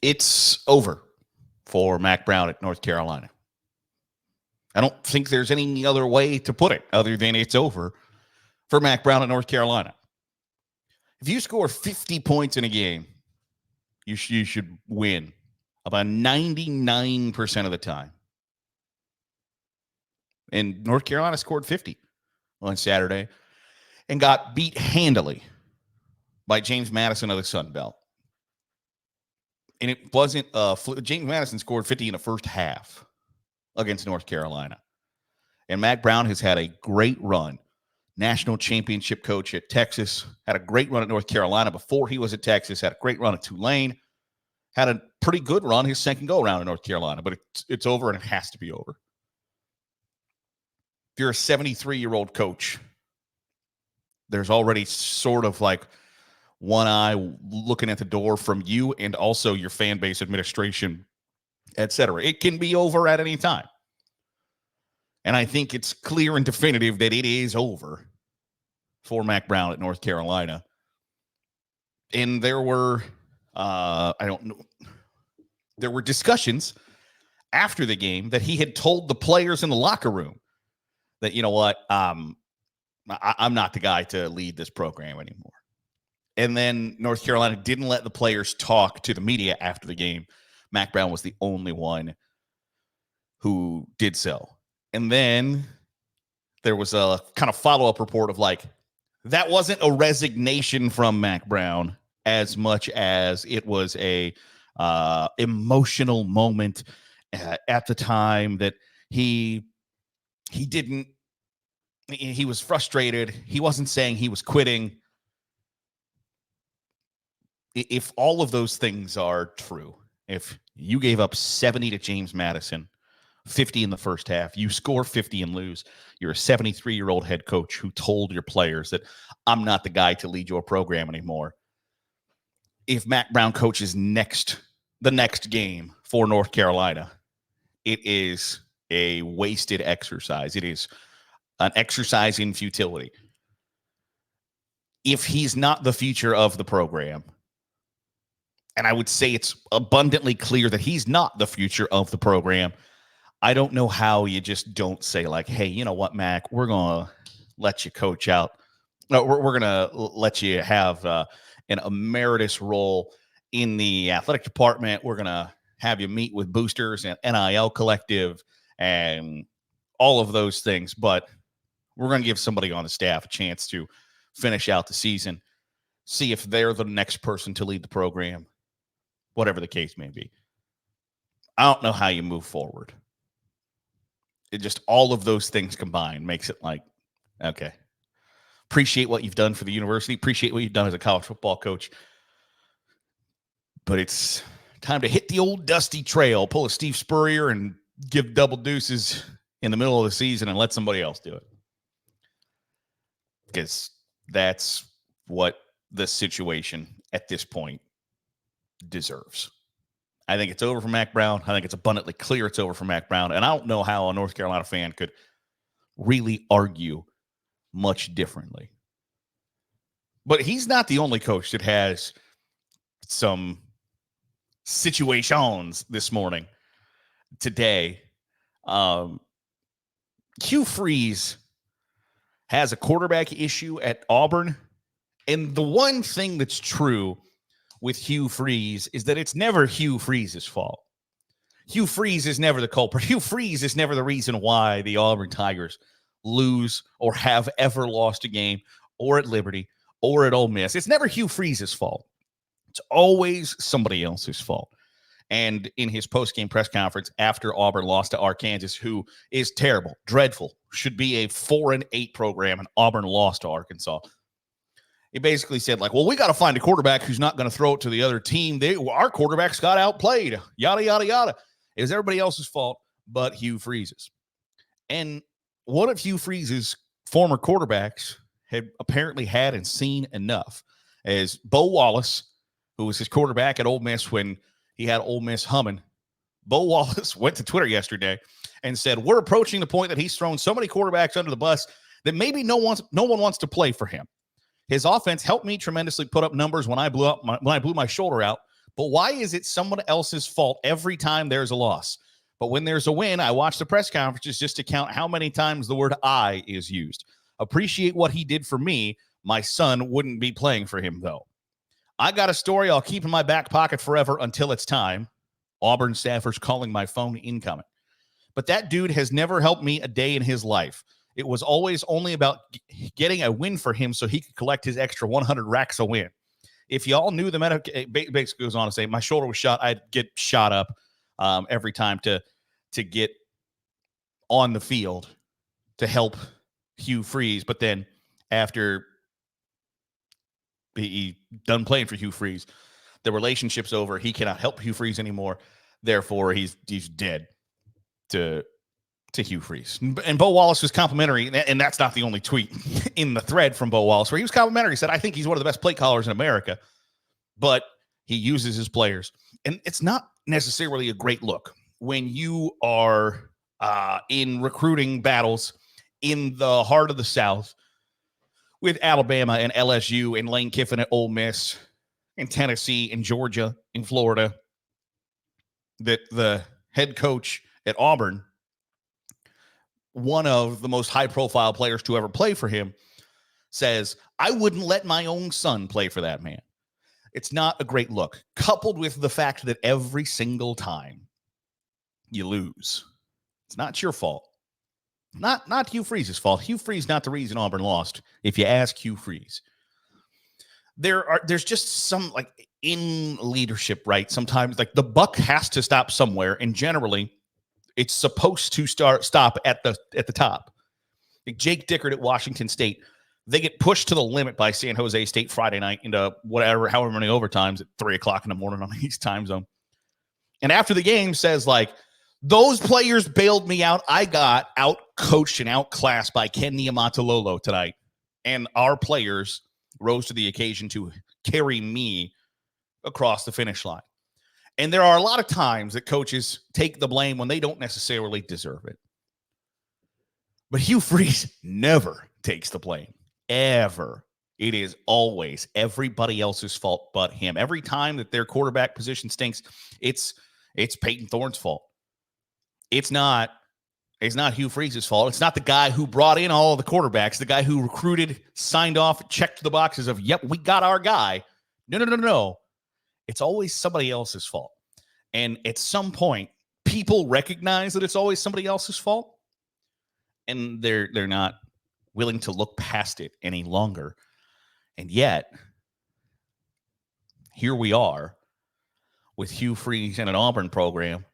It's over for Mack Brown at North Carolina. I don't think there's any other way to put it other than it's over for Mack Brown at North Carolina. If you score 50 points in a game, you should win about 99% of the time. And North Carolina scored 50 on Saturday and got beat handily by James Madison of the Sun Belt. And it wasn't James Madison scored 50 in the first half against North Carolina. And Mack Brown has had a great run. National championship coach at Texas, had a great run at North Carolina before he was at Texas, had a great run at Tulane, had a pretty good run his second go-around in North Carolina, but it's over and it has to be over. If you're a 73-year-old coach, there's already sort of like one eye looking at the door from you and also your fan base, administration, etc. It can be over at any time. And I think it's clear and definitive that it is over for Mack Brown at North Carolina. And there were, there were discussions after the game that he had told the players in the locker room that, you know what, I'm not the guy to lead this program anymore. And then North Carolina didn't let the players talk to the media after the game. Mack Brown was the only one who did so. And then there was a kind of follow-up report of like, that wasn't a resignation from Mack Brown as much as it was a emotional moment at the time that he was frustrated. He wasn't saying he was quitting. If all of those things are true, if you gave up 70 to James Madison, 50 in the first half, you score 50 and lose, you're a 73-year-old head coach who told your players that I'm not the guy to lead your program anymore. If Mack Brown coaches the next game for North Carolina, it is a wasted exercise. It is an exercise in futility. If he's not the future of the program, and I would say it's abundantly clear that he's not the future of the program, I don't know how you just don't say like, hey, you know what, Mack, we're going to let you coach out. No, we're going to let you have an emeritus role in the athletic department. We're going to have you meet with boosters and NIL collective and all of those things. But we're going to give somebody on the staff a chance to finish out the season, see if they're the next person to lead the program, whatever the case may be. I don't know how you move forward. It just, all of those things combined makes it like, okay, appreciate what you've done for the university, appreciate what you've done as a college football coach, but it's time to hit the old dusty trail, pull a Steve Spurrier and give double deuces in the middle of the season and let somebody else do it. Because that's what the situation at this point deserves. I think it's over for Mack Brown. I think it's abundantly clear it's over for Mack Brown. And I don't know how a North Carolina fan could really argue much differently. But he's not the only coach that has some situations this morning, today. Hugh Freeze has a quarterback issue at Auburn. And the one thing that's true with Hugh Freeze is that it's never Hugh Freeze's fault. Hugh Freeze is never the culprit. Hugh Freeze is never the reason why the Auburn Tigers lose or have ever lost a game, or at Liberty or at Ole Miss. It's never Hugh Freeze's fault. It's always somebody else's fault. And in his post-game press conference after Auburn lost to Arkansas, who is terrible, dreadful, should be a 4-8 program, and Auburn lost to Arkansas, he basically said, like, well, we got to find a quarterback who's not going to throw it to the other team. Our quarterbacks got outplayed, yada, yada, yada. It was everybody else's fault but Hugh Freeze's. And one of Hugh Freeze's former quarterbacks had apparently had and seen enough, as Bo Wallace, who was his quarterback at Ole Miss when he had Ole Miss humming. Bo Wallace went to Twitter yesterday and said, we're approaching the point that he's thrown so many quarterbacks under the bus that maybe no one wants to play for him. His offense helped me tremendously put up numbers when I blew my shoulder out, But why is it someone else's fault every time there's a loss? But when there's a win, I watch the press conferences just to count how many times the word I is used. Appreciate what he did for me. My son wouldn't be playing for him, though. I got a story I'll keep in my back pocket forever until it's time. Auburn staffers calling my phone incoming. But that dude has never helped me a day in his life. It was always only about getting a win for him so he could collect his extra 100 racks a win. If y'all knew the medical, basically goes on to say, my shoulder was shot. I'd get shot up every time to get on the field to help Hugh Freeze. But then after he done playing for Hugh Freeze, the relationship's over. He cannot help Hugh Freeze anymore. Therefore, he's dead to Hugh Freeze. And Bo Wallace was complimentary, and that's not the only tweet in the thread from Bo Wallace where he was complimentary. He said, I think he's one of the best play callers in America, but he uses his players. And it's not necessarily a great look when you are in recruiting battles in the heart of the South with Alabama and LSU and Lane Kiffin at Ole Miss and Tennessee and Georgia and Florida, that the head coach at Auburn, one of the most high-profile players to ever play for him, says, I wouldn't let my own son play for that man. It's not a great look, coupled with the fact that every single time you lose, it's not your fault. Not Hugh Freeze's fault. Hugh Freeze not the reason Auburn lost, if you ask Hugh Freeze. There's just some, like, in leadership, right? Sometimes, like, the buck has to stop somewhere, and generally it's supposed to stop at the top. Like Jake Dickert at Washington State, they get pushed to the limit by San Jose State Friday night into however many overtimes at 3:00 in the morning on the East time zone. And after the game says, like, those players bailed me out. I got out-coached and outclassed by Ken Niumatalolo tonight. And our players rose to the occasion to carry me across the finish line. And there are a lot of times that coaches take the blame when they don't necessarily deserve it. But Hugh Freeze never takes the blame, ever. It is always everybody else's fault but him. Every time that their quarterback position stinks, it's Peyton Thorne's fault. It's not Hugh Freeze's fault. It's not the guy who brought in all of the quarterbacks, the guy who recruited, signed off, checked the boxes of, yep, we got our guy. No. It's always somebody else's fault. And at some point, people recognize that it's always somebody else's fault, and they're not willing to look past it any longer. And yet, here we are with Hugh Freeze and an Auburn program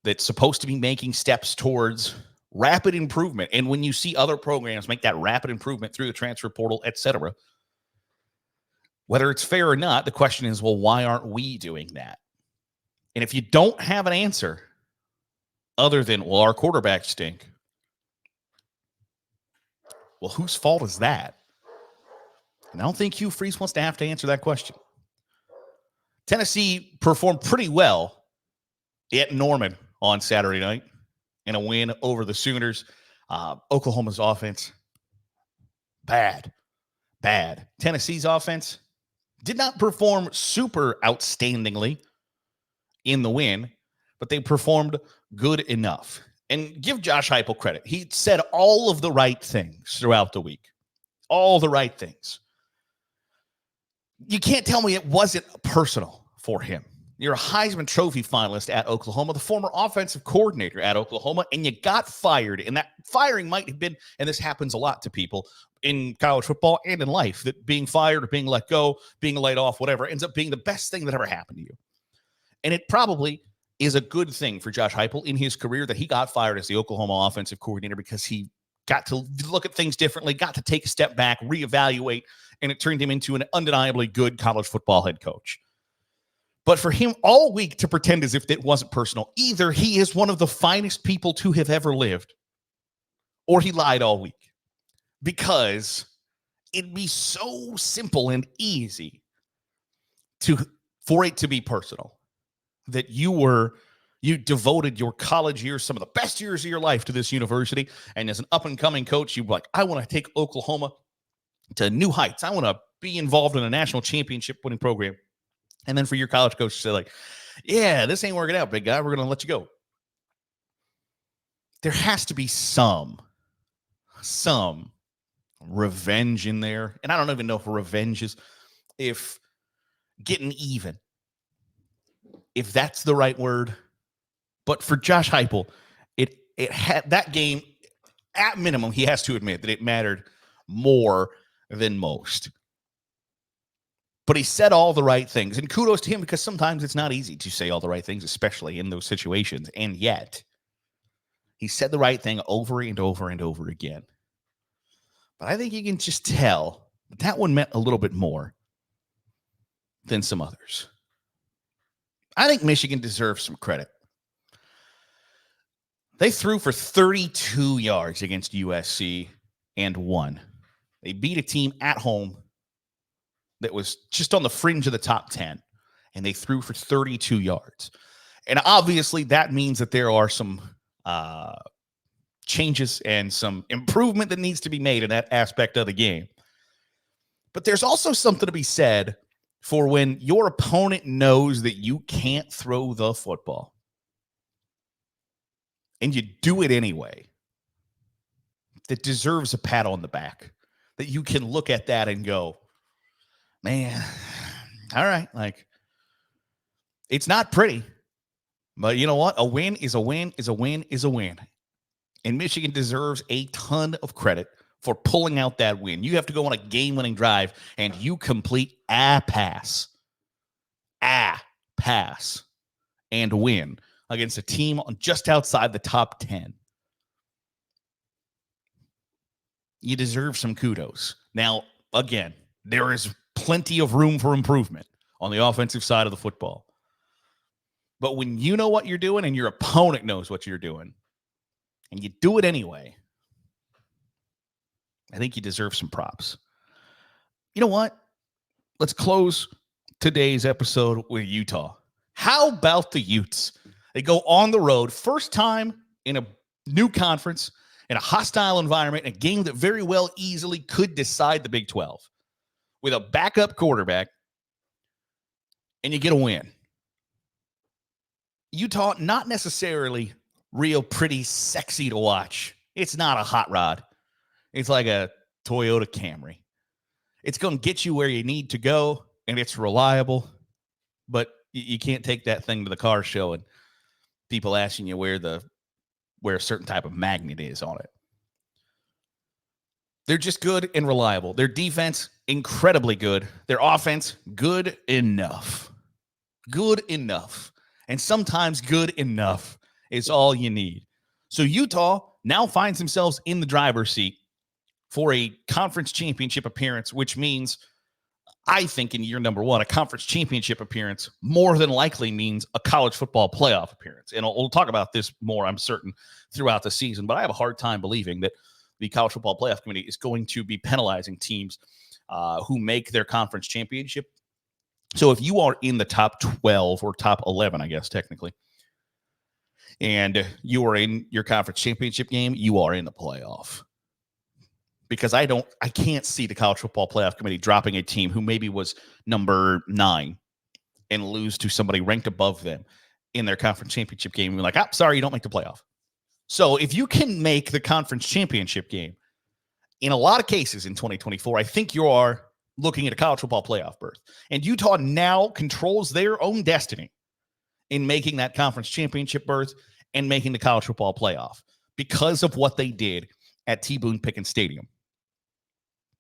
that's supposed to be making steps towards rapid improvement. And when you see other programs make that rapid improvement through the transfer portal, etc., whether it's fair or not, the question is, well, why aren't we doing that? And if you don't have an answer other than, well, our quarterbacks stink, well, whose fault is that? And I don't think Hugh Freeze wants to have to answer that question. Tennessee performed pretty well at Norman on Saturday night in a win over the Sooners. Oklahoma's offense, bad. Tennessee's offense did not perform super outstandingly in the win, but they performed good enough. And give Josh Heupel credit. He said all of the right things throughout the week. All the right things. You can't tell me it wasn't personal for him. You're a Heisman Trophy finalist at Oklahoma, the former offensive coordinator at Oklahoma, and you got fired. And that firing might have been, and this happens a lot to people in college football and in life, that being fired or being let go, being laid off, whatever, ends up being the best thing that ever happened to you. And it probably is a good thing for Josh Heupel in his career that he got fired as the Oklahoma offensive coordinator, because he got to look at things differently, got to take a step back, reevaluate, and it turned him into an undeniably good college football head coach. But for him all week to pretend as if it wasn't personal, either he is one of the finest people to have ever lived, or he lied all week. Because it'd be so simple and easy for it to be personal, that you devoted your college years, some of the best years of your life, to this university. And as an up-and-coming coach, you're like, I want to take Oklahoma to new heights. I want to be involved in a national championship winning program. And then for your college coach to say, like, yeah, this ain't working out, big guy. We're going to let you go. There has to be some revenge in there. And I don't even know if revenge is, if getting even, if that's the right word. But for Josh Heupel, it had that game, at minimum, he has to admit that it mattered more than most. But he said all the right things. And kudos to him, because sometimes it's not easy to say all the right things, especially in those situations. And yet, he said the right thing over and over and over again. But I think you can just tell that one meant a little bit more than some others. I think Michigan deserves some credit. They threw for 32 yards against USC and won. They beat a team at home that was just on the fringe of the top 10, and they threw for 32 yards. And obviously that means that there are some changes and some improvement that needs to be made in that aspect of the game. But there's also something to be said for when your opponent knows that you can't throw the football and you do it anyway. That deserves a pat on the back. That you can look at that and go, man, all right, like, it's not pretty, but you know what? A win is a win is a win is a win. And Michigan deserves a ton of credit for pulling out that win. You have to go on a game-winning drive, and you complete a pass, and win against a team just outside the top 10. You deserve some kudos. Now, again, there is plenty of room for improvement on the offensive side of the football. But when you know what you're doing and your opponent knows what you're doing, and you do it anyway, I think you deserve some props. You know what? Let's close today's episode with Utah. How about the Utes? They go on the road, first time in a new conference, in a hostile environment, a game that very well easily could decide the Big 12, with a backup quarterback, and you get a win. Utah, not necessarily real pretty sexy to watch. It's not a hot rod. It's like a Toyota Camry. It's going to get you where you need to go, and it's reliable, but you can't take that thing to the car show and people asking you where a certain type of magnet is on it. They're just good and reliable. Their defense, incredibly good. Their offense, good enough. Good enough. And sometimes good enough is all you need. So Utah now finds themselves in the driver's seat for a conference championship appearance, which means, I think, in year number one, a conference championship appearance more than likely means a college football playoff appearance. And we'll talk about this more, I'm certain, throughout the season. But I have a hard time believing that the College Football Playoff Committee is going to be penalizing teams who make their conference championship. So if you are in the top 12 or top 11, I guess, technically, and you are in your conference championship game, you are in the playoff. Because I can't see the College Football Playoff Committee dropping a team who maybe was number 9 and lose to somebody ranked above them in their conference championship game. And be like, sorry, you don't make the playoff. So if you can make the conference championship game, in a lot of cases in 2024, I think you are looking at a college football playoff berth. And Utah now controls their own destiny in making that conference championship berth and making the college football playoff because of what they did at T. Boone Pickens Stadium.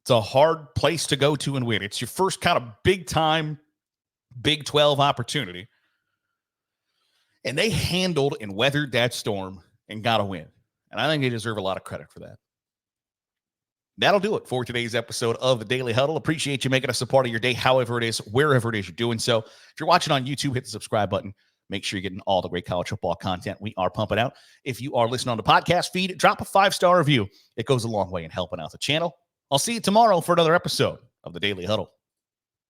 It's a hard place to go to and win. It's your first kind of big-time Big 12 opportunity. And they handled and weathered that storm and got a win. And I think they deserve a lot of credit for that. That'll do it for today's episode of the Daily Huddle. Appreciate you making us a part of your day, however it is, wherever it is you're doing so. If you're watching on YouTube, hit the subscribe button. Make sure you're getting all the great college football content we are pumping out. If you are listening on the podcast feed, drop a 5-star review. It goes a long way in helping out the channel. I'll see you tomorrow for another episode of the Daily Huddle.